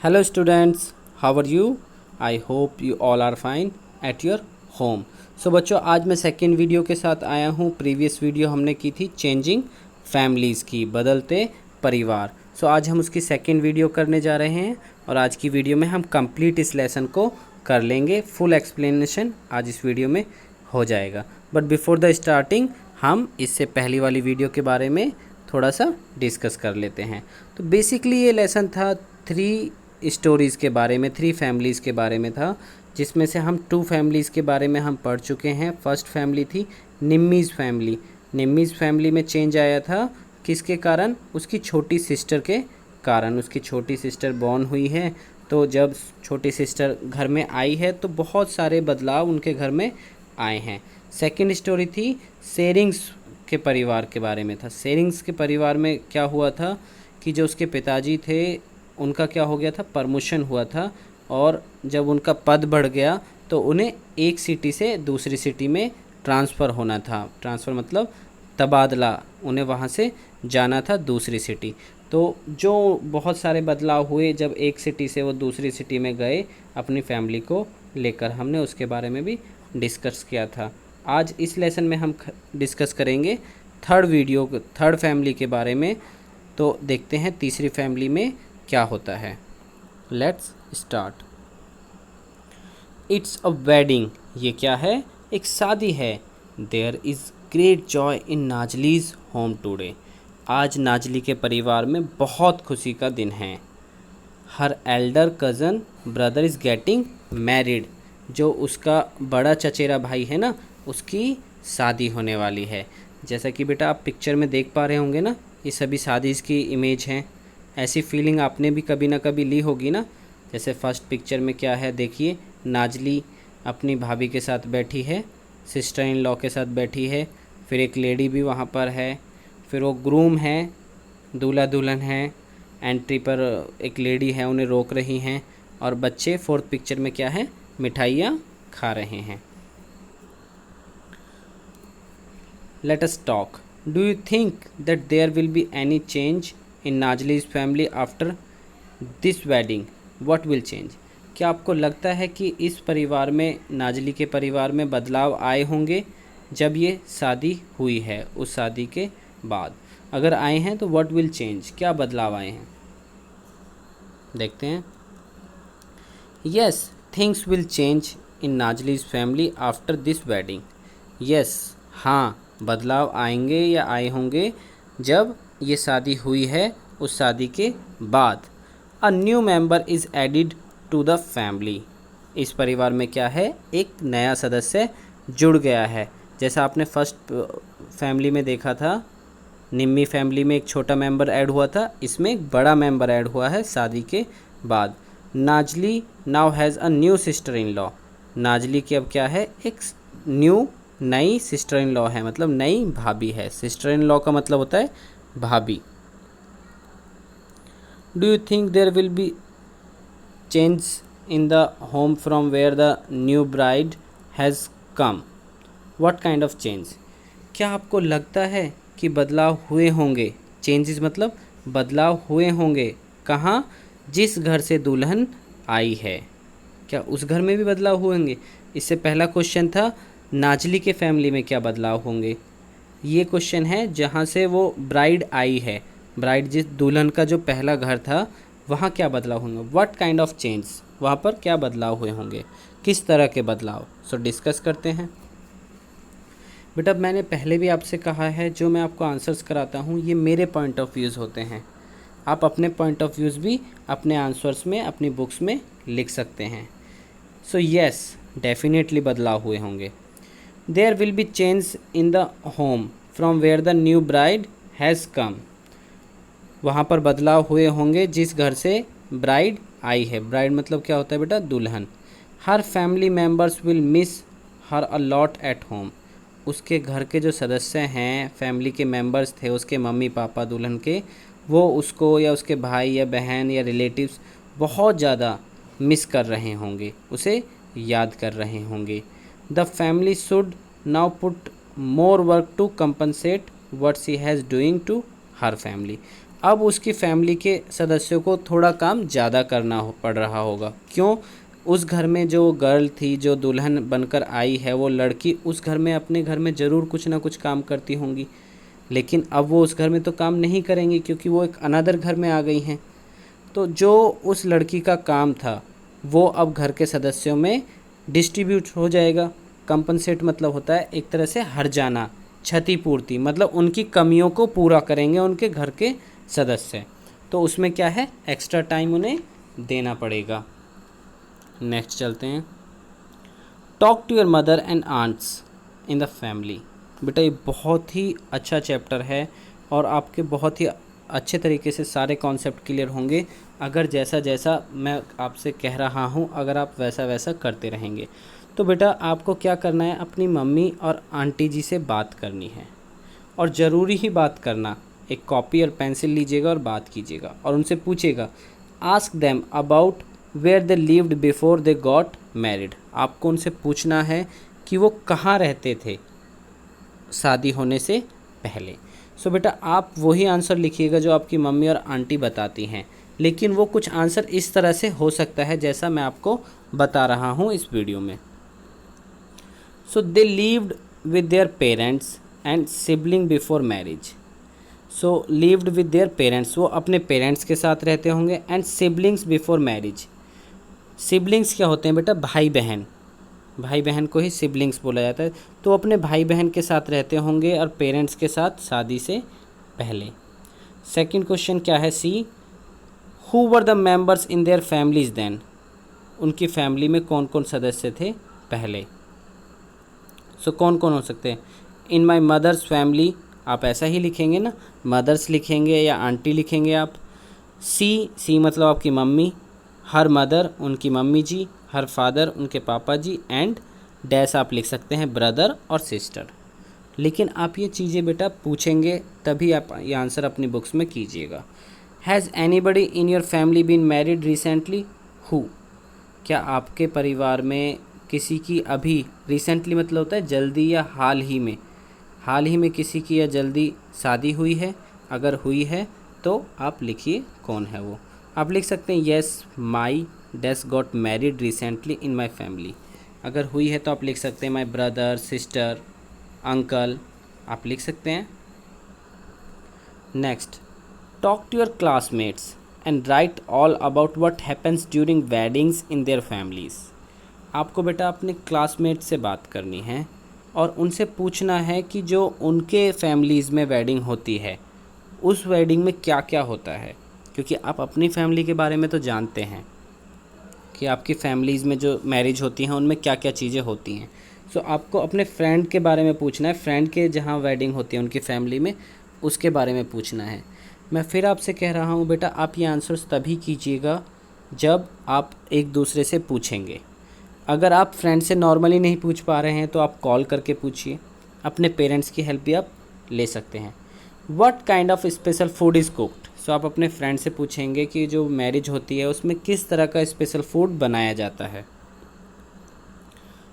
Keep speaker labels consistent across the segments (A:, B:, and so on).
A: Hello students, how are you? I hope you all are fine at your home. सो बच्चों आज मैं second video के साथ आया हूँ। प्रीवियस वीडियो हमने की थी चेंजिंग फैमिलीज़ की, बदलते परिवार। सो आज हम उसकी सेकेंड वीडियो करने जा रहे हैं और आज की वीडियो में हम कंप्लीट इस लेसन को कर लेंगे। फुल एक्सप्लेनेशन आज इस वीडियो में हो जाएगा। बट बिफोर द स्टार्टिंग हम इससे पहली वाली वीडियो के बारे में थोड़ा सा डिस्कस कर लेते हैं। तो बेसिकली ये लेसन था 3 स्टोरीज़ के बारे में, 3 फैमिलीज़ के बारे में था, जिसमें से हम 2 फैमिलीज़ के बारे में हम पढ़ चुके हैं। फर्स्ट फैमिली थी निम्मीज़ फैमिली। निम्मीज़ फैमिली में चेंज आया था किसके कारण? उसकी छोटी सिस्टर के कारण। उसकी छोटी सिस्टर बॉर्न हुई है, तो जब छोटी सिस्टर घर में आई है तो बहुत सारे बदलाव उनके घर में आए हैं। सेकंड स्टोरी थी शेरिंग्स के परिवार के बारे में था। शेरिंग्स के परिवार में क्या हुआ था कि जो उसके पिताजी थे उनका क्या हो गया था, प्रमोशन हुआ था, और जब उनका पद बढ़ गया तो उन्हें एक सिटी से दूसरी सिटी में ट्रांसफ़र होना था। ट्रांसफ़र मतलब तबादला, उन्हें वहाँ से जाना था दूसरी सिटी। तो जो बहुत सारे बदलाव हुए जब एक सिटी से वो दूसरी सिटी में गए अपनी फैमिली को लेकर, हमने उसके बारे में भी डिस्कस किया था। आज इस लेसन में हम डिस्कस करेंगे थर्ड फैमिली के बारे में। तो देखते हैं तीसरी फैमिली में क्या होता है। Let's start. It's a wedding. ये क्या है? एक शादी है। There is great joy in Nazli's home today. आज नाजली के परिवार में बहुत खुशी का दिन है। हर elder cousin brother is getting married. जो उसका बड़ा चचेरा भाई है ना, उसकी शादी होने वाली है। जैसा कि बेटा आप पिक्चर में देख पा रहे होंगे ना, ये सभी शादीज़ की इमेज हैं। ऐसी फीलिंग आपने भी कभी ना कभी ली होगी ना। जैसे फर्स्ट पिक्चर में क्या है, देखिए नाजली अपनी भाभी के साथ बैठी है, सिस्टर इन लॉ के साथ बैठी है, फिर एक लेडी भी वहाँ पर है, फिर वो ग्रूम है, दूल्हा दुल्हन है, एंट्री पर एक लेडी है उन्हें रोक रही हैं, और बच्चे फोर्थ पिक्चर में क्या है, मिठाइयाँ खा रहे हैं। Let us talk. Do you think that there will be any change in Najli's family after this wedding? What will change? क्या आपको लगता है कि इस परिवार में, नाजली के परिवार में बदलाव आए होंगे जब ये शादी हुई है, उस शादी के बाद? अगर आए हैं तो what will change? क्या बदलाव आए हैं देखते हैं। Yes, things will change in Najli's family after this wedding. Yes, हाँ, बदलाव आएंगे या आए होंगे जब ये शादी हुई है, उस शादी के बाद। A new member is added to the family. इस परिवार में क्या है, एक नया सदस्य जुड़ गया है। जैसा आपने फर्स्ट फैमिली में देखा था, निम्मी फैमिली में एक छोटा मेंबर ऐड हुआ था, इसमें एक बड़ा मेंबर ऐड हुआ है शादी के बाद। Nazli now has a new sister in law. Nazli की अब क्या है, एक नई सिस्टर इन लॉ है, मतलब नई भाभी है। सिस्टर इन लॉ का मतलब होता है भाभी। Do you think there will be change in the home from where the new bride has come? What kind of change? क्या आपको लगता है कि बदलाव हुए होंगे? चेंजेस मतलब बदलाव हुए होंगे कहाँ? जिस घर से दुल्हन आई है, क्या उस घर में भी बदलाव होंगे? इससे पहला क्वेश्चन था नाजली के फैमिली में क्या बदलाव होंगे। ये क्वेश्चन है जहाँ से वो ब्राइड आई है, ब्राइड जिस दुल्हन का जो पहला घर था वहाँ क्या बदलाव होंगे। व्हाट काइंड ऑफ चेंज, वहाँ पर क्या बदलाव हुए होंगे, किस तरह के बदलाव। सो डिस्कस करते हैं। बेटा मैंने पहले भी आपसे कहा है, जो मैं आपको आंसर्स कराता हूँ ये मेरे पॉइंट ऑफ व्यूज़ होते हैं। आप अपने पॉइंट ऑफ व्यूज़ भी अपने आंसर्स में, अपनी बुक्स में लिख सकते हैं। सो यस, डेफिनेटली बदलाव हुए होंगे। There will be change in the home from where the new bride has come. वहाँ पर बदलाव हुए होंगे जिस घर से ब्राइड आई है। ब्राइड मतलब क्या होता है बेटा, दुल्हन। Her family members will miss her a lot at home. उसके घर के जो सदस्य हैं, फैमिली के मेम्बर्स थे, उसके मम्मी पापा दुल्हन के, वो उसको या उसके भाई या बहन या रिलेटिव्स बहुत ज़्यादा मिस कर रहे होंगे, उसे याद कर रहे होंगे। The family should now put more work to compensate what she has doing to her family. अब उसकी फैमिली के सदस्यों को थोड़ा काम ज़्यादा करना पड़ रहा होगा। क्यों? उस घर में जो गर्ल थी, जो दुल्हन बनकर आई है, वो लड़की उस घर में, अपने घर में ज़रूर कुछ ना कुछ काम करती होंगी, लेकिन अब वो उस घर में तो काम नहीं करेंगी क्योंकि वो एक अनदर घर में आ गई हैं। तो जो उस लड़की का काम था वो अब घर के सदस्यों में डिस्ट्रीब्यूट हो जाएगा। कंपनसेट मतलब होता है एक तरह से हर जाना, क्षतिपूर्ति, मतलब उनकी कमियों को पूरा करेंगे उनके घर के सदस्य। तो उसमें क्या है, एक्स्ट्रा टाइम उन्हें देना पड़ेगा। नेक्स्ट चलते हैं। Talk to your mother and aunts in the family. बेटा ये बहुत ही अच्छा चैप्टर है और आपके बहुत ही अच्छे तरीके से सारे कॉन्सेप्ट क्लियर होंगे अगर जैसा जैसा मैं आपसे कह रहा हूँ अगर आप वैसा वैसा करते रहेंगे। तो बेटा आपको क्या करना है, अपनी मम्मी और आंटी जी से बात करनी है, और ज़रूरी ही बात करना। एक कॉपी और पेंसिल लीजिएगा और बात कीजिएगा और उनसे पूछिएगा, ask them about where they lived before they got married. आपको उनसे पूछना है कि वो कहाँ रहते थे शादी होने से पहले। सो बेटा आप वही आंसर लिखिएगा जो आपकी मम्मी और आंटी बताती हैं, लेकिन वो कुछ आंसर इस तरह से हो सकता है जैसा मैं आपको बता रहा हूँ इस वीडियो में। So they lived with their parents and sibling before marriage. So lived with their parents, वो अपने पेरेंट्स के साथ रहते होंगे, and siblings before marriage. Siblings क्या होते हैं बेटा, भाई बहन। भाई बहन को ही सिबलिंग्स बोला जाता है। तो अपने भाई बहन के साथ रहते होंगे और पेरेंट्स के साथ शादी से पहले। सेकंड क्वेश्चन क्या है, see, who were the members in their families then. उनकी फैमिली में कौन कौन सदस्य थे पहले। सो कौन कौन हो सकते हैं, इन माई मदर्स फैमिली, आप ऐसा ही लिखेंगे ना, मदर्स लिखेंगे या आंटी लिखेंगे आप। सी मतलब आपकी मम्मी, हर मदर उनकी मम्मी जी, हर फादर उनके पापा जी, एंड डैश आप लिख सकते हैं ब्रदर और सिस्टर। लेकिन आप ये चीज़ें बेटा पूछेंगे तभी आप ये आंसर अपनी बुक्स में कीजिएगा। Has anybody in your family been married recently, who. क्या आपके परिवार में किसी की अभी, रिसेंटली मतलब होता है जल्दी या हाल ही में किसी की या जल्दी शादी हुई है। अगर हुई है तो आप लिखिए कौन है वो। आप लिख सकते हैं yes my dash got married recently in my family. अगर हुई है तो आप लिख सकते हैं माई ब्रदर, सिस्टर, अंकल, आप लिख सकते हैं। Next, talk to your classmates and write all about what happens during weddings in their families. आपको बेटा अपने क्लासमेट से बात करनी है और उनसे पूछना है कि जो उनके फैमिलीज़ में वेडिंग होती है उस वेडिंग में क्या क्या होता है, क्योंकि आप अपनी फैमिली के बारे में तो जानते हैं कि आपकी फैमिलीज़ में जो मैरिज होती हैं उनमें क्या क्या चीज़ें होती हैं। सो आपको अपने फ्रेंड के बारे में पूछना है, फ्रेंड के जहाँ वेडिंग होती है उनकी फैमिली में, उसके बारे में पूछना है। मैं फिर आपसे कह रहा हूँ बेटा आप ये आंसर्स तभी कीजिएगा जब आप एक दूसरे से पूछेंगे। अगर आप फ्रेंड से नॉर्मली नहीं पूछ पा रहे हैं तो आप कॉल करके पूछिए, अपने पेरेंट्स की हेल्प भी आप ले सकते हैं। What kind of special food is cooked. So आप अपने फ्रेंड से पूछेंगे कि जो मैरिज होती है उसमें किस तरह का स्पेशल फूड बनाया जाता है।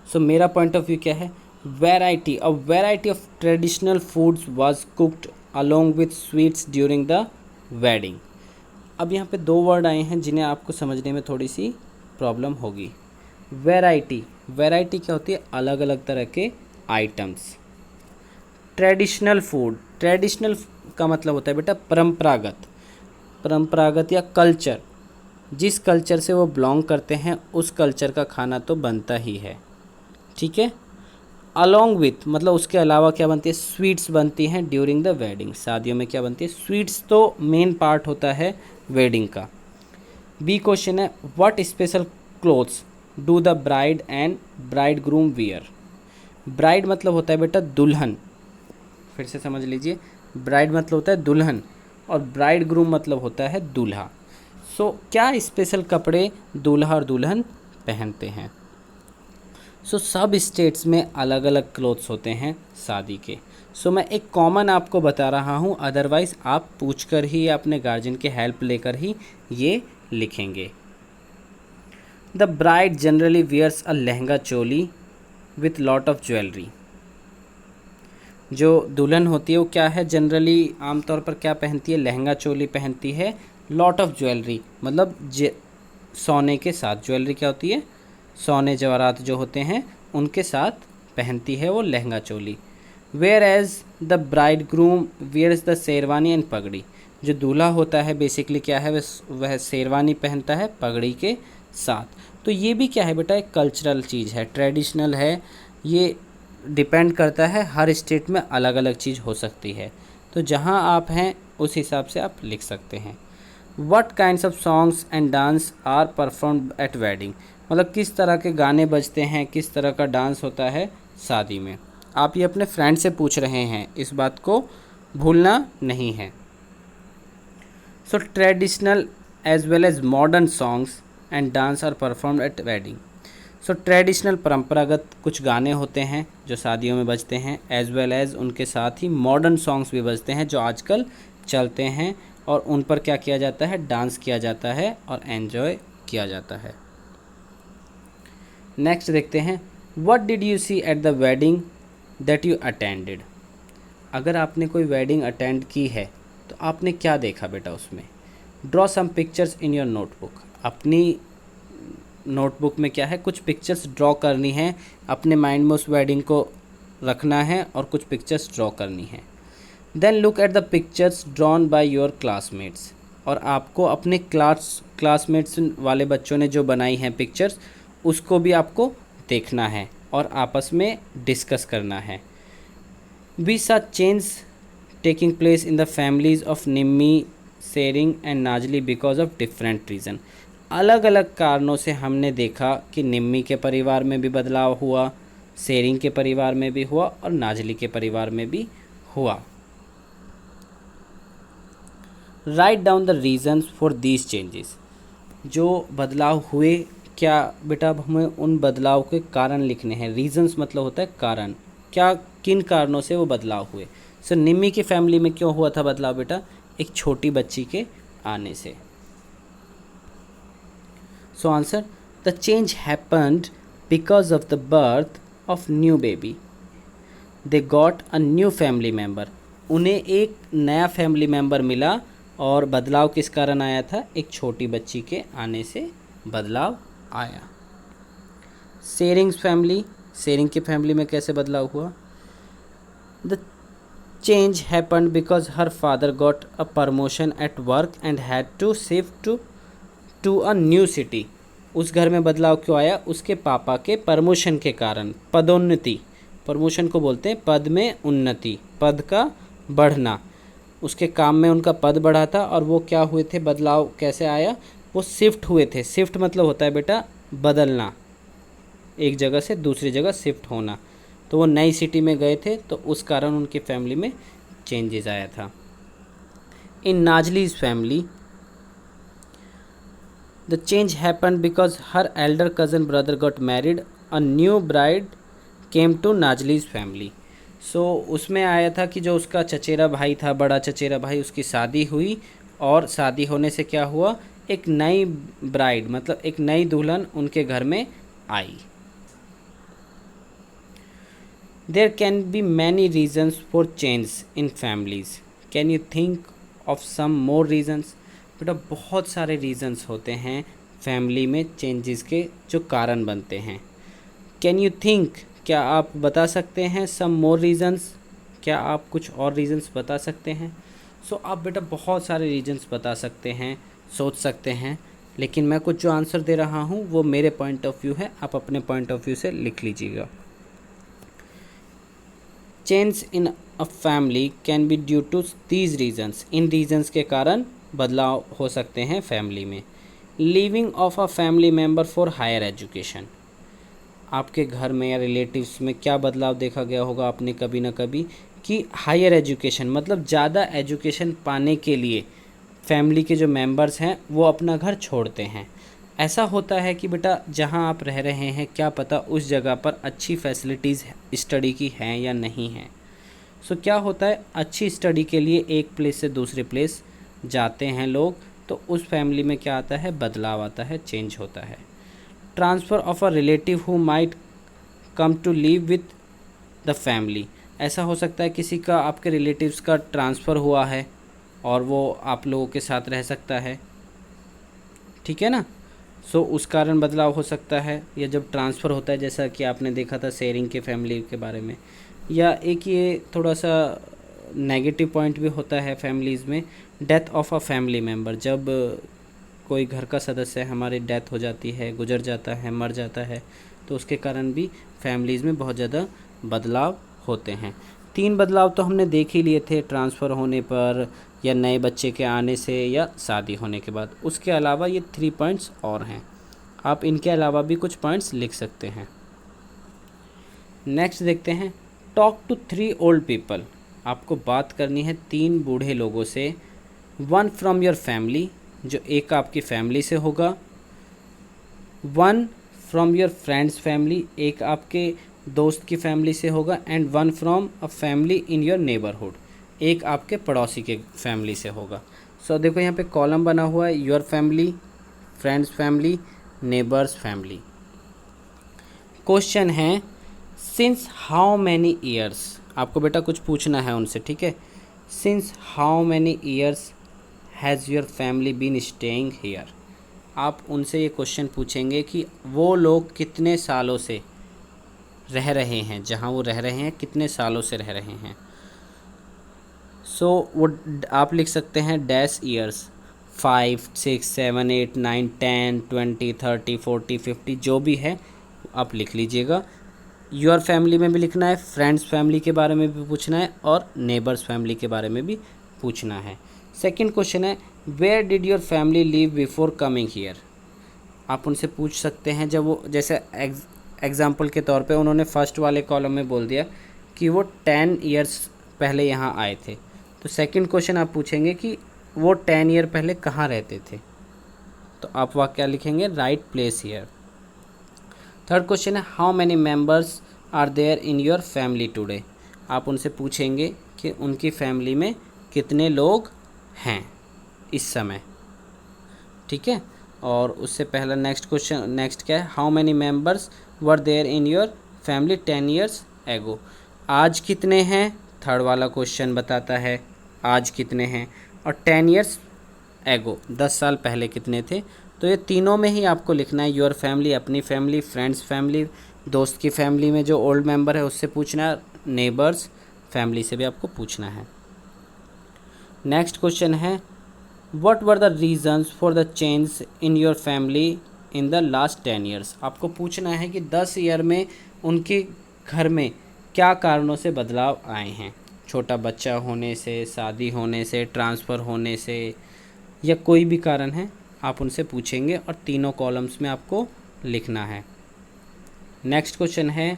A: सो मेरा पॉइंट ऑफ व्यू क्या है, a variety of traditional foods was cooked along with sweets during the wedding. अब यहाँ पे दो वर्ड आए हैं जिन्हें आपको समझने में थोड़ी सी प्रॉब्लम होगी। वैरायटी क्या होती है, अलग अलग तरह के आइटम्स। ट्रेडिशनल फूड, ट्रेडिशनल का मतलब होता है बेटा परंपरागत या कल्चर, जिस कल्चर से वो बिलोंग करते हैं उस कल्चर का खाना तो बनता ही है, ठीक है। अलॉन्ग विथ मतलब उसके अलावा क्या बनती है, स्वीट्स बनती हैं ड्यूरिंग द वेडिंग। शादियों में क्या बनती है, स्वीट्स तो मेन पार्ट होता है वेडिंग का। बी क्वेश्चन है, what special clothes do the bride and bride groom wear. Bride मतलब होता है बेटा दुल्हन, फिर से समझ लीजिए, ब्राइड मतलब होता है दुल्हन और ब्राइड ग्रूम मतलब होता है दूल्हा। सो क्या स्पेशल कपड़े दूल्हा और दुल्हन पहनते हैं। सो सब स्टेट्स में अलग अलग क्लोथ्स होते हैं शादी के। सो मैं एक कॉमन आपको बता रहा हूँ, अदरवाइज़ आप पूछकर ही अपने गार्जियन की हेल्प लेकर ही ये लिखेंगे। The bride generally wears a lehenga choli with lot of jewellery. जो दुल्हन होती है वो क्या है, जनरली आमतौर पर क्या पहनती है, लहंगा चोली पहनती है, लॉट ऑफ ज्वेलरी, मतलब सोने के साथ, ज्वेलरी क्या होती है, सोने जवाहरात जो होते हैं उनके साथ पहनती है वो lehenga choli. Whereas the bride groom wears the sherwani and pagdi, जो दूल्हा होता है बेसिकली क्या है, वह शेरवानी पहनता है पगड़ी के साथ। तो ये भी क्या है बेटा, एक कल्चरल चीज़ है, ट्रेडिशनल है, ये डिपेंड करता है, हर स्टेट में अलग अलग चीज़ हो सकती है। तो जहाँ आप हैं उस हिसाब से आप लिख सकते हैं। What kinds of songs and dance are performed at wedding, मतलब किस तरह के गाने बजते हैं, किस तरह का डांस होता है शादी में। आप ये अपने फ्रेंड से पूछ रहे हैं, इस बात को भूलना नहीं है। So traditional as well as modern songs and dance are performed at wedding. So traditional परंपरागत कुछ गाने होते हैं जो शादियों में बजते हैं, एज वेल एज उनके साथ ही मॉडर्न सॉन्ग्स भी बजते हैं जो आजकल चलते हैं, और उन पर क्या किया जाता है, डांस किया जाता है और एन्जॉय किया जाता है। नेक्स्ट देखते हैं, what did you see at the wedding that you attended. अगर आपने कोई वेडिंग अटेंड की है तो आपने क्या देखा बेटा उसमें। Draw some pictures in your notebook, अपनी नोटबुक में क्या है, कुछ पिक्चर्स ड्रॉ करनी है, अपने माइंड में उस वेडिंग को रखना है और कुछ पिक्चर्स ड्रॉ करनी है। Then look at the pictures drawn by your classmates, और आपको अपने क्लासमेट्स वाले बच्चों ने जो बनाई हैं पिक्चर्स, उसको भी आपको देखना है और आपस में डिस्कस करना है। We saw change taking place in the families of Nimmi, Shering and Nazli because of different reason. अलग अलग कारणों से हमने देखा कि निम्मी के परिवार में भी बदलाव हुआ, शेरिंग के परिवार में भी हुआ और नाजली के परिवार में भी हुआ। Write down the reasons for these changes, जो बदलाव हुए, क्या बेटा अब हमें उन बदलाव के कारण लिखने हैं। रीज़न्स मतलब होता है कारण, क्या किन कारणों से वो बदलाव हुए। सो निम्मी की फैमिली में क्यों हुआ था बदलाव बेटा, एक छोटी बच्ची के आने से। So answer, the change happened because of the birth of new baby, they got a new family member, उन्हें एक नया फैमिली मेम्बर मिला, और बदलाव किस कारण आया था, एक छोटी बच्ची के आने से बदलाव आया। शेरिंग्स फैमिली, शेरिंग की फैमिली में कैसे बदलाव हुआ। The change happened because her father got a promotion at work and had to shift to a new city. उस घर में बदलाव क्यों आया, उसके पापा के प्रमोशन के कारण, पदोन्नति, प्रमोशन को बोलते हैं पद में उन्नति, पद का बढ़ना, उसके काम में उनका पद बढ़ा था, और वो क्या हुए थे, बदलाव कैसे आया, वो शिफ्ट हुए थे। शिफ्ट मतलब होता है बेटा बदलना, एक जगह से दूसरी जगह शिफ्ट होना, तो वो नई सिटी में गए थे, तो उस कारण उनकी फैमिली में चेंजेस आया था। In Nazli's family the change happened because her elder cousin brother got married, a new bride came to Nazli's family. So उसमें आया था कि जो उसका चचेरा भाई था, बड़ा चचेरा भाई, उसकी शादी हुई, और शादी होने से क्या हुआ, एक नई ब्राइड मतलब एक नई दुल्हन उनके घर में आई। There can be many reasons for change in families, can you think of some more reasons. बेटा बहुत सारे रीजन्स होते हैं फैमिली में चेंजेस के जो कारण बनते हैं। कैन यू थिंक, क्या आप बता सकते हैं, सम मोर रीजन्स, क्या आप कुछ और रीजन्स बता सकते हैं। सो आप बेटा बहुत सारे रीजन्स बता सकते हैं, सोच सकते हैं, लेकिन मैं कुछ जो आंसर दे रहा हूँ वो मेरे पॉइंट ऑफ व्यू है, आप अपने पॉइंट ऑफ व्यू से लिख लीजिएगा। Change in a family can be due to these reasons, इन रीजन्स के कारण बदलाव हो सकते हैं फैमिली में। Leaving of a family member for higher education, आपके घर में या रिलेटिव्स में क्या बदलाव देखा गया होगा आपने कभी ना कभी, कि हायर एजुकेशन मतलब ज़्यादा एजुकेशन पाने के लिए फैमिली के जो मेंबर्स हैं वो अपना घर छोड़ते हैं। ऐसा होता है कि बेटा जहां आप रह रहे हैं क्या पता उस जगह पर अच्छी फैसिलिटीज़ स्टडी की हैं या नहीं हैं। सो क्या होता है, अच्छी स्टडी के लिए एक प्लेस से दूसरे प्लेस जाते हैं लोग, तो उस फैमिली में क्या आता है, बदलाव आता है, चेंज होता है। Transfer of a relative who might come to live with the family, ऐसा हो सकता है किसी का आपके रिलेटिव्स का ट्रांसफ़र हुआ है और वो आप लोगों के साथ रह सकता है, ठीक है ना। सो उस कारण बदलाव हो सकता है, या जब ट्रांसफ़र होता है जैसा कि आपने देखा था शेयरिंग के फैमिली के बारे में। या एक ये थोड़ा सा नेगेटिव पॉइंट भी होता है फैमिलीज़ में, death of a family member. जब कोई घर का सदस्य हमारी डेथ हो जाती है, गुजर जाता है, मर जाता है, तो उसके कारण भी फैमिलीज़ में बहुत ज़्यादा बदलाव होते हैं। 3 बदलाव तो हमने देख ही लिए थे, ट्रांसफ़र होने पर, या नए बच्चे के आने से, या शादी होने के बाद। उसके अलावा ये 3 पॉइंट्स और हैं, आप इनके अलावा भी कुछ पॉइंट्स लिख सकते हैं। नेक्स्ट देखते हैं, टॉक टू 3 ओल्ड पीपल। आपको बात करनी है 3 बूढ़े लोगों से। 1 फ्रॉम योर फैमिली, जो एक आपकी फैमिली से होगा। 1 फ्रॉम योर फ्रेंड्स फैमिली, एक आपके दोस्त की फैमिली से होगा। And 1 from a family in your neighbourhood, एक आपके पड़ोसी के फैमिली से होगा। सो देखो यहाँ पे कॉलम बना हुआ है, your family, friends family, neighbours family. Question है, सिंस हाउ मैनी ईयर्स, आपको बेटा कुछ पूछना है उनसे, ठीक है। Since how many years has your family been staying here. आप उनसे ये क्वेश्चन पूछेंगे कि वो लोग कितने सालों से रह रहे हैं, जहाँ वो रह रहे हैं कितने सालों से रह रहे हैं। सो वो आप लिख सकते हैं डैश ईयर्स, 5, 6, 7, 8, 9, 10, 20, 30, 40, 50 जो भी है आप लिख लीजिएगा। योर फैमिली में भी लिखना है, फ्रेंड्स फैमिली के बारे में भी पूछना है, और नेबर्स फैमिली के बारे में भी पूछना है। सेकंड क्वेश्चन है, where did your family live before coming here. आप उनसे पूछ सकते हैं, जब वो जैसे एग्जाम्पल के तौर पे उन्होंने फर्स्ट वाले कॉलम में बोल दिया कि वो 10 ईयर्स पहले यहाँ आए थे, तो सेकंड क्वेश्चन आप पूछेंगे कि वो 10 ईयर पहले कहाँ रहते थे, तो आप वहाँ क्या लिखेंगे, write place here. Third question है, how many members are there in your family today. आप उनसे पूछेंगे कि उनकी फैमिली में कितने लोग हैं इस समय, ठीक है। और उससे पहला नेक्स्ट क्वेश्चन, नेक्स्ट क्या है, how many members were there in your family 10 years ago. आज कितने हैं, थर्ड वाला क्वेश्चन बताता है आज कितने हैं, और 10 ईयर्स एगो 10 साल पहले कितने थे। तो ये तीनों में ही आपको लिखना है, योर फैमिली, अपनी फैमिली, फ्रेंड्स फैमिली, दोस्त की फैमिली में जो ओल्ड मेंबर है उससे पूछना है, नेबर्स फैमिली से भी आपको पूछना है। नेक्स्ट क्वेश्चन है, what were the reasons for the change in your family in the last 10 years. आपको पूछना है कि 10 ईयर में उनके घर में क्या कारणों से बदलाव आए हैं, छोटा बच्चा होने से, शादी होने से, ट्रांसफ़र होने से, या कोई भी कारण है आप उनसे पूछेंगे, और तीनों कॉलम्स में आपको लिखना है। नेक्स्ट क्वेश्चन है,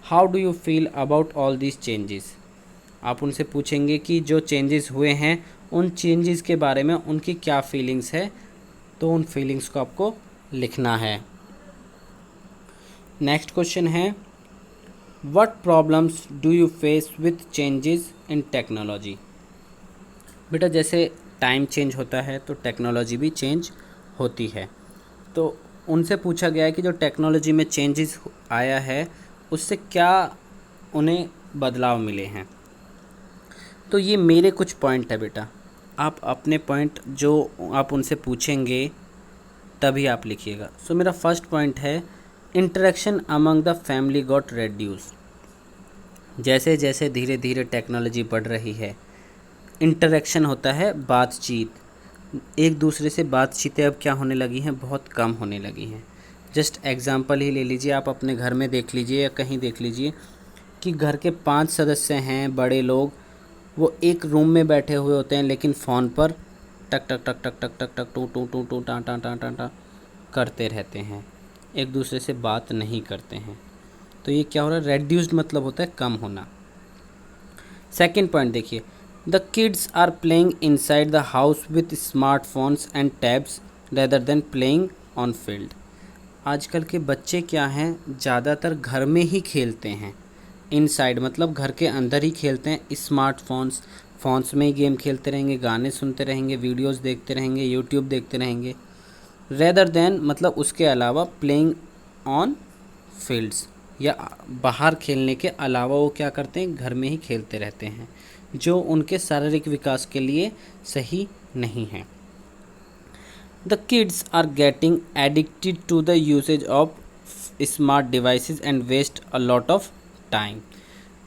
A: how do you feel about all these changes. आप उनसे पूछेंगे कि जो चेंजेस हुए हैं उन चेंजेस के बारे में उनकी क्या फीलिंग्स है, तो उन फीलिंग्स को आपको लिखना है। नेक्स्ट क्वेश्चन है, what problems do you face with changes in technology. बेटा जैसे टाइम चेंज होता है तो टेक्नोलॉजी भी चेंज होती है, तो उनसे पूछा गया है कि जो टेक्नोलॉजी में चेंजेस आया है उससे क्या उन्हें बदलाव मिले हैं। तो ये मेरे कुछ पॉइंट है बेटा, आप अपने पॉइंट जो आप उनसे पूछेंगे तभी आप लिखिएगा। सो मेरा फर्स्ट पॉइंट है, interaction among the family got reduce. जैसे जैसे धीरे धीरे टेक्नोलॉजी बढ़ रही है, इंटरेक्शन होता है बातचीत, एक दूसरे से बातचीतें अब क्या होने लगी हैं, बहुत कम होने लगी हैं। जस्ट एग्जांपल ही ले लीजिए, आप अपने घर में देख लीजिए या कहीं देख लीजिए कि घर के 5 सदस्य हैं बड़े लोग, वो एक रूम में बैठे हुए होते हैं लेकिन फ़ोन पर टक टक टक टक टक टक टक टू टू टू टू टा टा टा टा टा करते रहते हैं, एक दूसरे से बात नहीं करते हैं। तो ये क्या हो रहा है, रेड्यूस्ड मतलब होता है कम होना। सेकंड पॉइंट देखिए, the kids are playing inside the house with smartphones and tabs rather than playing on field. आजकल के बच्चे क्या हैं, ज़्यादातर घर में ही खेलते हैं, इनसाइड मतलब घर के अंदर ही खेलते हैं, फ़ोन्स में ही गेम खेलते रहेंगे, गाने सुनते रहेंगे, वीडियोस देखते रहेंगे, यूट्यूब देखते रहेंगे। रेदर देन मतलब उसके अलावा प्लेइंग ऑन फील्ड्स, या बाहर खेलने के अलावा वो क्या करते हैं, घर में ही खेलते रहते हैं, जो उनके शारीरिक विकास के लिए सही नहीं है। The kids are getting addicted to the usage of smart devices and waste a lot of time.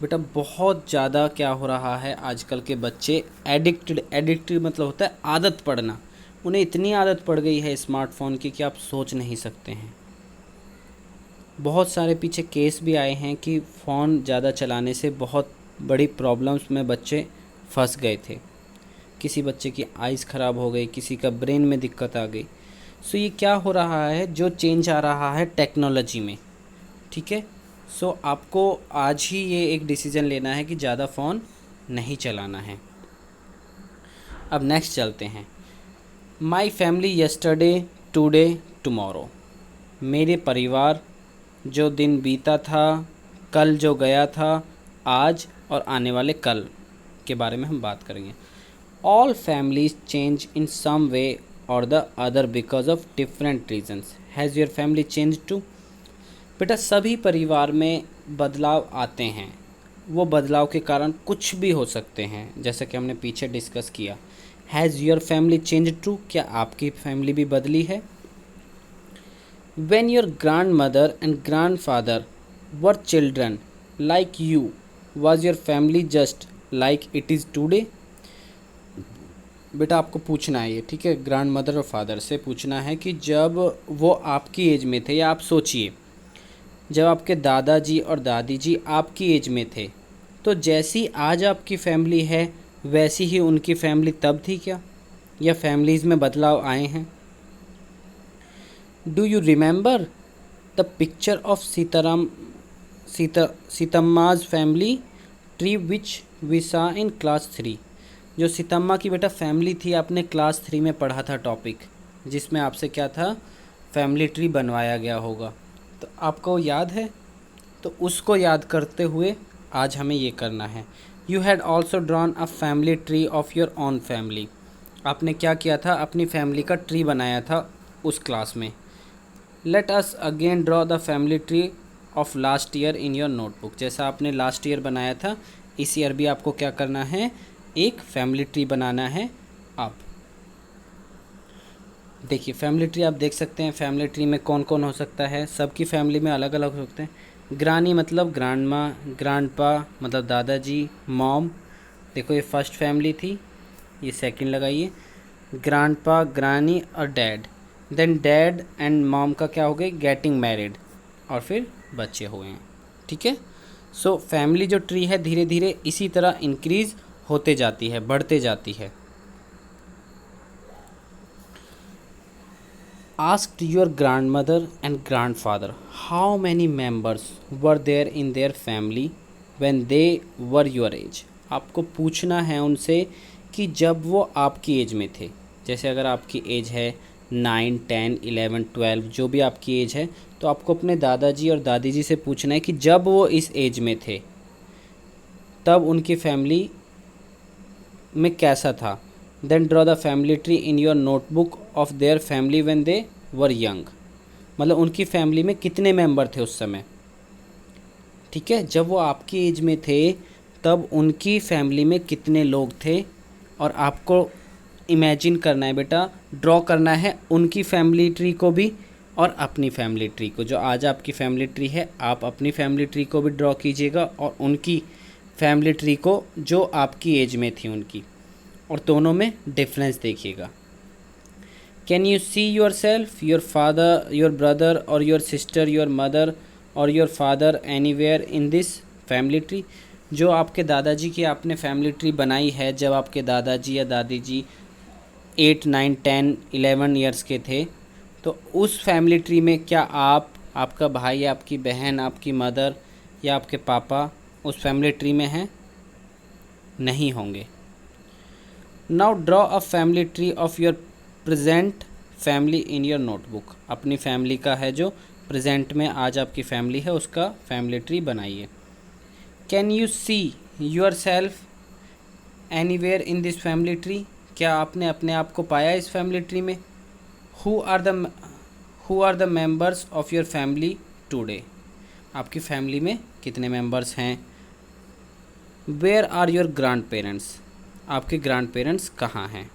A: बेटा बहुत ज़्यादा क्या हो रहा है, आजकल के बच्चे एडिक्टेड मतलब होता है आदत पड़ना। उन्हें इतनी आदत पड़ गई है स्मार्टफोन की कि आप सोच नहीं सकते हैं। बहुत सारे पीछे केस भी आए हैं कि फ़ोन ज़्यादा चलाने से बहुत बड़ी प्रॉब्लम्स में बच्चे फंस गए थे। किसी बच्चे की आइज़ ख़राब हो गई, किसी का ब्रेन में दिक्कत आ गई। सो ये क्या हो रहा है, जो चेंज आ रहा है टेक्नोलॉजी में, ठीक है। सो आपको आज ही ये एक डिसीज़न लेना है कि ज़्यादा फ़ोन नहीं चलाना है। अब नेक्स्ट चलते हैं। My family yesterday today tomorrow. मेरे परिवार, जो दिन बीता था, कल जो गया था, आज और आने वाले कल के बारे में हम बात करेंगे। All families change in some way or the other because of different reasons. Has your family change too? बेटा सभी परिवार में बदलाव आते हैं, वो बदलाव के कारण कुछ भी हो सकते हैं, जैसा कि हमने पीछे डिस्कस किया। Has your family change too? क्या आपकी फैमिली भी बदली है? When your grandmother and grandfather were children like you, was your family just like it is today? बेटा आपको पूछना है ये, ठीक है, ग्रैंड मदर और फादर से पूछना है कि जब वो आपकी एज में थे, या आप सोचिए जब आपके दादाजी और दादी जी आपकी एज में थे, तो जैसी आज आपकी फैमिली है वैसी ही उनकी फैमिली तब थी क्या, या फैमिलीज़ में बदलाव आए हैं? Do you remember the picture of सीतम्मा's family tree which we saw in class 3? जो सीतम्मा की बेटा फैमिली थी, आपने क्लास 3 में पढ़ा था टॉपिक, जिसमें आपसे क्या था, फैमिली ट्री बनवाया गया होगा। तो आपको याद है? तो उसको याद करते हुए आज हमें ये करना है। You had also drawn a family tree of your own family. आपने क्या किया था, अपनी फैमिली का ट्री बनाया था उस क्लास में। Let us again draw the family tree of last year in your notebook. जैसा आपने लास्ट ईयर बनाया था, इस ईयर भी आपको क्या करना है, एक फैमिली ट्री बनाना है। आप देखिए फैमिली ट्री आप देख सकते हैं, फैमिली ट्री में कौन कौन हो सकता है, सबकी फैमिली में अलग अलग हो सकते हैं। ग्रानी मतलब ग्रांड माँ, ग्रांड पा मतलब दादाजी, मॉम, देखो ये फर्स्ट फैमिली थी, ये सेकंड लगाइए, ग्रांड पा, ग्रानी और dad. Then dad and mom का क्या हो गई, गेटिंग मैरिड, और फिर बच्चे हुए हैं, ठीक है। सो फैमिली जो ट्री है धीरे धीरे इसी तरह इंक्रीज होते जाती है, बढ़ते जाती है। Asked your grandmother and grandfather how many members were there in their family when they were your age. आपको पूछना है उनसे कि जब वो आपकी एज में थे, जैसे अगर आपकी एज है 9, 10, 11, 12, जो भी आपकी एज है, तो आपको अपने दादाजी और दादी जी से पूछना है कि जब वो इस एज में थे तब उनकी फैमिली में कैसा था। Then draw the family tree in your notebook of their family when they were young. मतलब उनकी फैमिली में कितने मेंबर थे उस समय, ठीक है, जब वो आपकी एज में थे तब उनकी फैमिली में कितने लोग थे, और आपको इमेजिन करना है बेटा, ड्रॉ करना है उनकी फैमिली ट्री को भी और अपनी फैमिली ट्री को। जो आज आपकी फैमिली ट्री है, आप अपनी फैमिली ट्री को भी ड्रॉ कीजिएगा और उनकी फैमिली ट्री को जो आपकी एज में थी उनकी, और दोनों में डिफरेंस देखिएगा। Can you see your self, your father, your brother और योर सिस्टर, योर मदर और your father anywhere in this family tree. जो आपके दादाजी की आपने फैमिली ट्री बनाई है, जब आपके दादाजी या दादी जी 8, 9, 10, 11 ईयर्स के थे, तो उस फैमिली ट्री में क्या आप, आपका भाई या आपकी बहन, आपकी मदर या आपके पापा उस फैमिली ट्री में हैं? नहीं होंगे। Now draw a family tree of your present family in your notebook. अपनी फैमिली का है जो प्रेजेंट में आज आपकी फैमिली है, उसका फैमिली ट्री बनाइए। Can you see yourself anywhere in this family tree. क्या आपने अपने आप को पाया इस फैमिली ट्री में? Who are the members of your family today. आपकी फैमिली में कितने मेंबर्स हैं। Where are your grandparents, आपके ग्रैंड पेरेंट्स कहाँ हैं।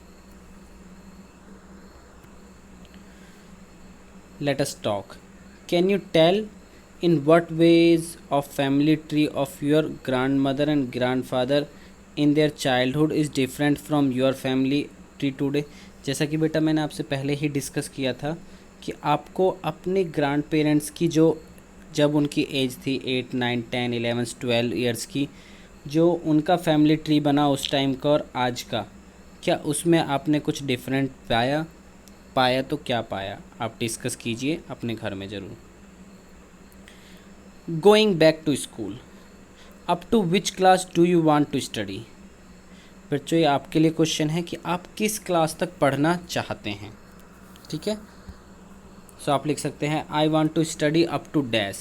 A: Let us talk, can you tell in what ways of family tree of your grandmother and grandfather in their childhood is different from your family tree today। जैसा कि बेटा मैंने आपसे पहले ही discuss किया था कि आपको अपने ग्रैंड पेरेंट्स की जो जब उनकी एज थी 8 9 10 11 12 ईयर्स की, जो उनका फैमिली ट्री बना उस टाइम का और आज का, क्या उसमें आपने कुछ डिफरेंट पाया तो क्या पाया, आप डिस्कस कीजिए अपने घर में ज़रूर। Going back to school, up to which class do you want to study. बच्चों ये आपके लिए क्वेश्चन है कि आप किस क्लास तक पढ़ना चाहते हैं। ठीक है, सो आप लिख सकते हैं I want to study up to dash,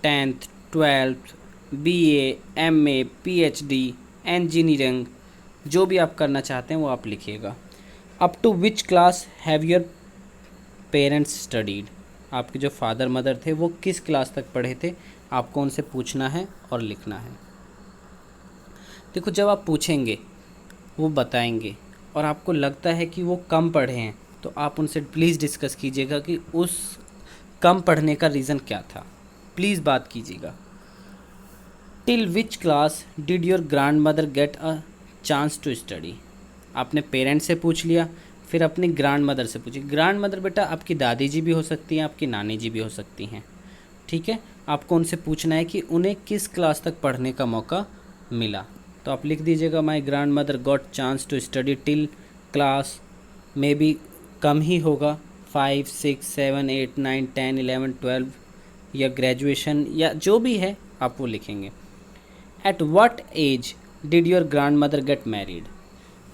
A: 10th 12th BA MA PhD engineering, जो भी आप करना चाहते हैं वो आप लिखिएगा। Up to which class have your parents studied, आपके जो फादर मदर थे वो किस क्लास तक पढ़े थे, आपको उनसे पूछना है और लिखना है। देखो जब आप पूछेंगे वो बताएंगे और आपको लगता है कि वो कम पढ़े हैं तो आप उनसे प्लीज़ डिस्कस कीजिएगा कि उस कम पढ़ने का रीज़न क्या था, प्लीज़ बात कीजिएगा। Till which class did your grandmother get a chance to study, आपने पेरेंट्स से पूछ लिया, फिर अपनी ग्रैंड मदर से पूछिए। ग्रैंड मदर बेटा आपकी दादी जी भी हो सकती हैं, आपकी नानी जी भी हो सकती हैं। ठीक है, आपको उनसे पूछना है कि उन्हें किस क्लास तक पढ़ने का मौका मिला, तो आप लिख दीजिएगा my grand mother got chance to study till class, may be कम ही होगा 5 6 7 8 9 10 11 12 या ग्रेजुएशन या जो भी है आप वो लिखेंगे। At what age did your grandmother get married,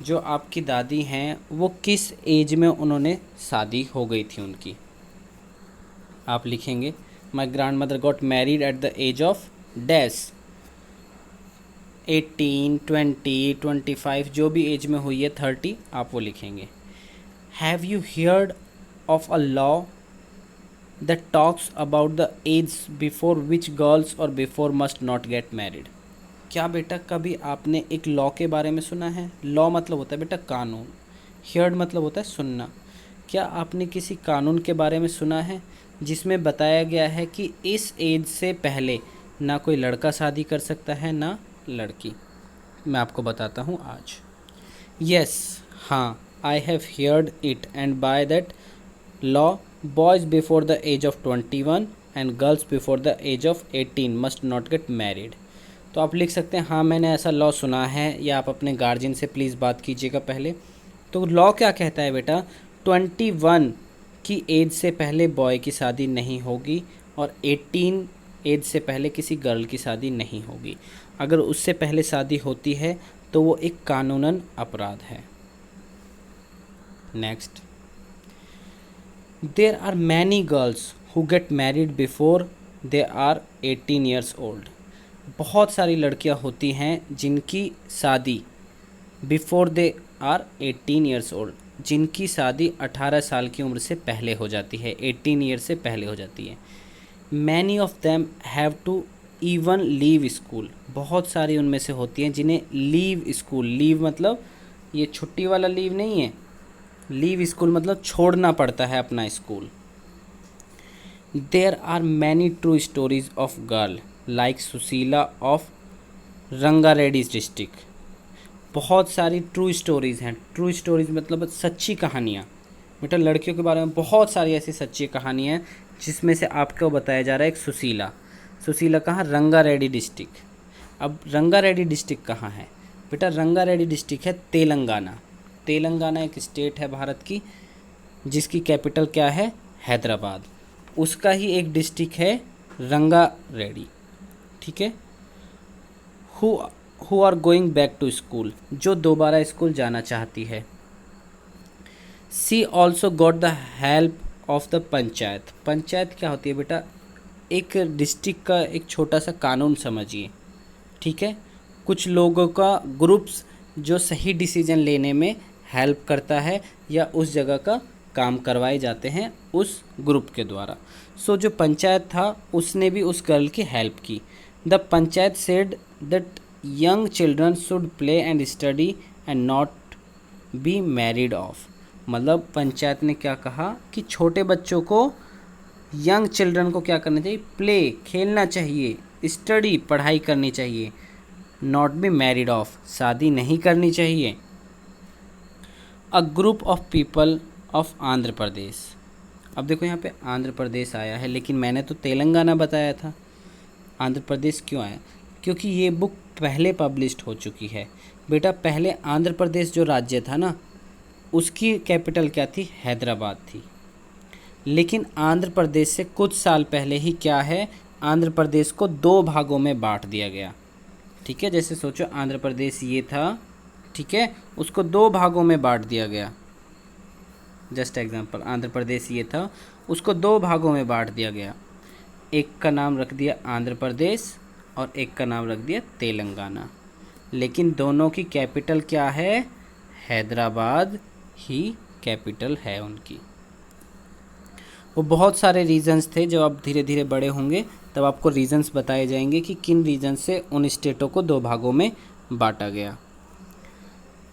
A: जो आपकी दादी हैं वो किस एज में उन्होंने शादी हो गई थी उनकी, आप लिखेंगे my grand mother got married at the age of dash, 18 20 25 जो भी एज में हुई है 30 आप वो लिखेंगे। Have you heard of a law that talks about the age before which girls और before must not get married, क्या बेटा कभी आपने एक लॉ के बारे में सुना है। लॉ मतलब होता है बेटा कानून, हियर्ड मतलब होता है सुनना। क्या आपने किसी कानून के बारे में सुना है जिसमें बताया गया है कि इस एज से पहले ना कोई लड़का शादी कर सकता है ना लड़की। मैं आपको बताता हूँ आज। यस, हाँ, I have heard it and by that law boys before the age of 21 and girls before the age of 18 must not get married. तो आप लिख सकते हैं हाँ मैंने ऐसा लॉ सुना है, या आप अपने गार्जियन से प्लीज़ बात कीजिएगा पहले। तो लॉ क्या कहता है बेटा, 21 की एज से पहले बॉय की शादी नहीं होगी और 18 एज से पहले किसी गर्ल की शादी नहीं होगी। अगर उससे पहले शादी होती है तो वो एक कानूनन अपराध है। Next, there are many girls who get married before they are 18 years old, बहुत सारी लड़कियां होती हैं जिनकी शादी before they are 18 years old, जिनकी शादी 18 साल की उम्र से पहले हो जाती है, 18 ईयर से पहले हो जाती है। Many of them have to even leave school, बहुत सारी उनमें से होती हैं जिन्हें लीव स्कूल, लीव मतलब ये छुट्टी वाला लीव नहीं है, लीव स्कूल मतलब छोड़ना पड़ता है अपना school. There are many true stories of girl like Sushila of Rangareddy district, बहुत सारी ट्रू स्टोरीज़ हैं। ट्रू स्टोरीज़ मतलब सच्ची कहानियाँ, बेटा लड़कियों के बारे में बहुत सारी ऐसी सच्ची कहानियाँ हैं जिसमें से आपको बताया जा रहा है एक सुशीला। सुशीला कहाँ, रंगारेड्डी डिस्ट्रिक्ट। अब रंगारेड्डी डिस्ट्रिक्ट कहाँ है बेटा, रंगारेड्डी डिस्ट्रिक्ट है तेलंगाना। तेलंगाना एक स्टेट है भारत की जिसकी कैपिटल क्या है, हैदराबाद, उसका ही एक डिस्ट्रिक्ट है रंगारेड्डी। ठीक है, who are going back to school, जो दोबारा स्कूल जाना चाहती है। She also got the help of the panchayat, panchayat क्या होती है बेटा, एक डिस्ट्रिक्ट का एक छोटा सा कानून समझिए। ठीक है, कुछ लोगों का ग्रुप्स जो सही डिसीजन लेने में हेल्प करता है या उस जगह का काम करवाए जाते हैं उस ग्रुप के द्वारा। सो जो पंचायत था उसने भी उस गर्ल की हेल्प की। The panchayat said that young children should play and study and not be married of. मतलब पंचायत ने क्या कहा कि छोटे बच्चों को, यंग चिल्ड्रन को क्या करना चाहिए, प्ले खेलना चाहिए, स्टडी पढ़ाई करनी चाहिए, नॉट बी मैरिड ऑफ शादी नहीं करनी चाहिए। A group of people of Andhra Pradesh. अब देखो यहाँ पे आंध्र प्रदेश आया है, लेकिन मैंने तो तेलंगाना बताया था। आंध्र प्रदेश क्यों आया? क्योंकि ये बुक पहले पब्लिश्ड हो चुकी है। बेटा पहले आंध्र प्रदेश जो राज्य था ना, उसकी कैपिटल क्या थी? हैदराबाद थी। लेकिन आंध्र प्रदेश से कुछ साल पहले ही क्या है, आंध्र प्रदेश को 2 भागों में बांट दिया गया। ठीक है, जैसे सोचो आंध्र प्रदेश ये था, ठीक है, उसको 2 भागों में बांट दिया गया। जस्ट एग्जांपल, आंध्र प्रदेश ये था, उसको 2 भागों में बांट दिया गया। एक का नाम रख दिया आंध्र प्रदेश और एक का नाम रख दिया तेलंगाना। लेकिन दोनों की कैपिटल क्या है? हैदराबाद ही कैपिटल है उनकी। वो बहुत सारे रीजंस थे, जब आप धीरे धीरे बड़े होंगे तब आपको रीजंस बताए जाएंगे कि किन रीजन से उन स्टेटों को 2 भागों में बांटा गया।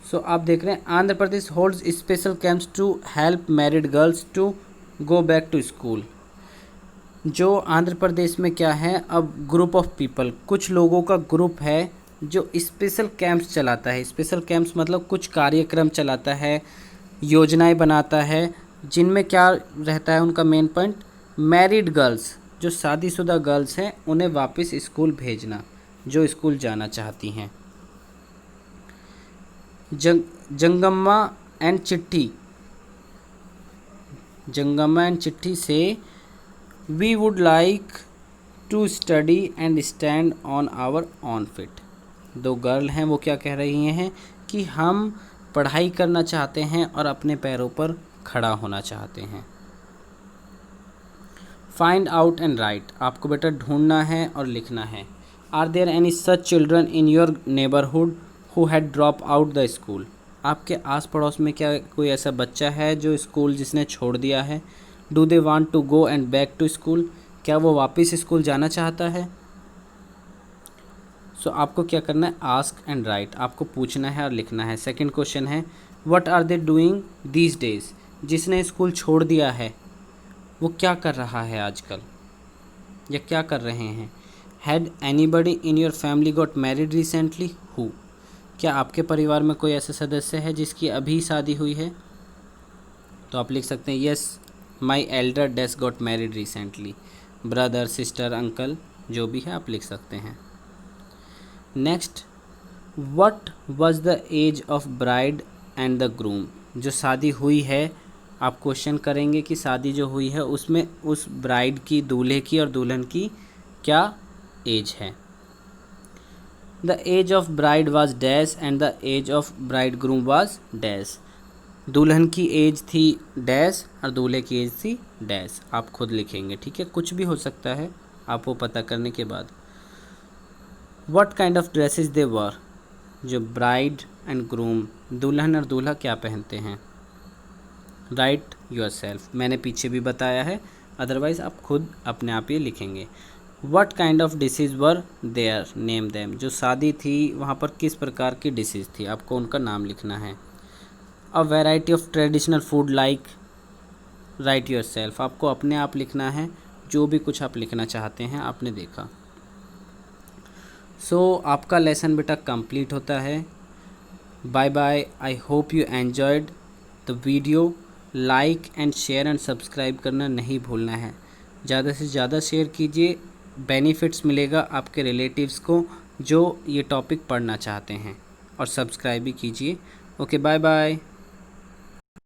A: सो आप देख रहे हैं, Andhra Pradesh holds special camps to help married girls to go back to school. जो आंध्र प्रदेश में क्या है, अब ग्रुप ऑफ पीपल, कुछ लोगों का ग्रुप है जो स्पेशल कैंप्स चलाता है। स्पेशल कैंप्स मतलब कुछ कार्यक्रम चलाता है, योजनाएं बनाता है, जिनमें क्या रहता है उनका मेन पॉइंट, मैरिड गर्ल्स, जो शादीशुदा गर्ल्स हैं उन्हें वापस स्कूल भेजना, जो स्कूल जाना चाहती हैं। जंगम्मा एंड चिट्ठी से we would like to study and stand on our own feet. 2 girl हैं, वो क्या कह रही हैं कि हम पढ़ाई करना चाहते हैं और अपने पैरों पर खड़ा होना चाहते हैं। फाइंड आउट एंड राइट, आपको बेटा ढूंढना है और लिखना है। Are there any such children in your neighbourhood who had drop out the school. आपके आस पड़ोस में क्या कोई ऐसा बच्चा है जो स्कूल जिसने छोड़ दिया है? Do they want to go and back to school, क्या वो वापस स्कूल जाना चाहता है? सो आपको क्या करना है, आस्क एंड राइट, आपको पूछना है और लिखना है। सेकंड क्वेश्चन है, what are they doing these days, जिसने स्कूल छोड़ दिया है वो क्या कर रहा है आजकल, या क्या कर रहे हैं? Had anybody in your family got married recently, who, क्या आपके परिवार में कोई ऐसा सदस्य है जिसकी अभी शादी हुई है? तो आप लिख सकते हैं, yes my elder dash got married recently. Brother, sister, uncle, जो भी है आप लिख सकते हैं। Next, what was the age of bride and the groom, जो शादी हुई है, आप क्वेश्चन करेंगे कि शादी जो हुई है उसमें उस ब्राइड की, दूल्हे की और दुल्हन की क्या एज है। The age of bride was dash and the age of bridegroom was dash. दुल्हन की एज थी डैश और दूल्हे की एज थी डैश, आप खुद लिखेंगे, ठीक है, कुछ भी हो सकता है आप वो पता करने के बाद। व्हाट काइंड ऑफ ड्रेसेस दे वर, जो ब्राइड एंड ग्रूम, दुल्हन और दूल्हा क्या पहनते हैं। राइट योरसेल्फ, मैंने पीछे भी बताया है, अदरवाइज आप खुद अपने आप ये लिखेंगे। What kind of dishes were there, name them, जो शादी थी वहाँ पर किस प्रकार की डिशेज थी, आपको उनका नाम लिखना है। A variety of traditional food like, right yourself, आपको अपने आप लिखना है, जो भी कुछ आप लिखना चाहते हैं आपने देखा। सो आपका लेसन बेटा कंप्लीट होता है। Bye bye, I hope you enjoyed the video. Like and share and subscribe करना नहीं भूलना है, ज़्यादा से ज़्यादा शेयर कीजिए, बेनिफिट्स मिलेगा आपके रिलेटिव्स को जो ये टॉपिक पढ़ना चाहते हैं, और सब्सक्राइब भी कीजिए। Okay, bye bye.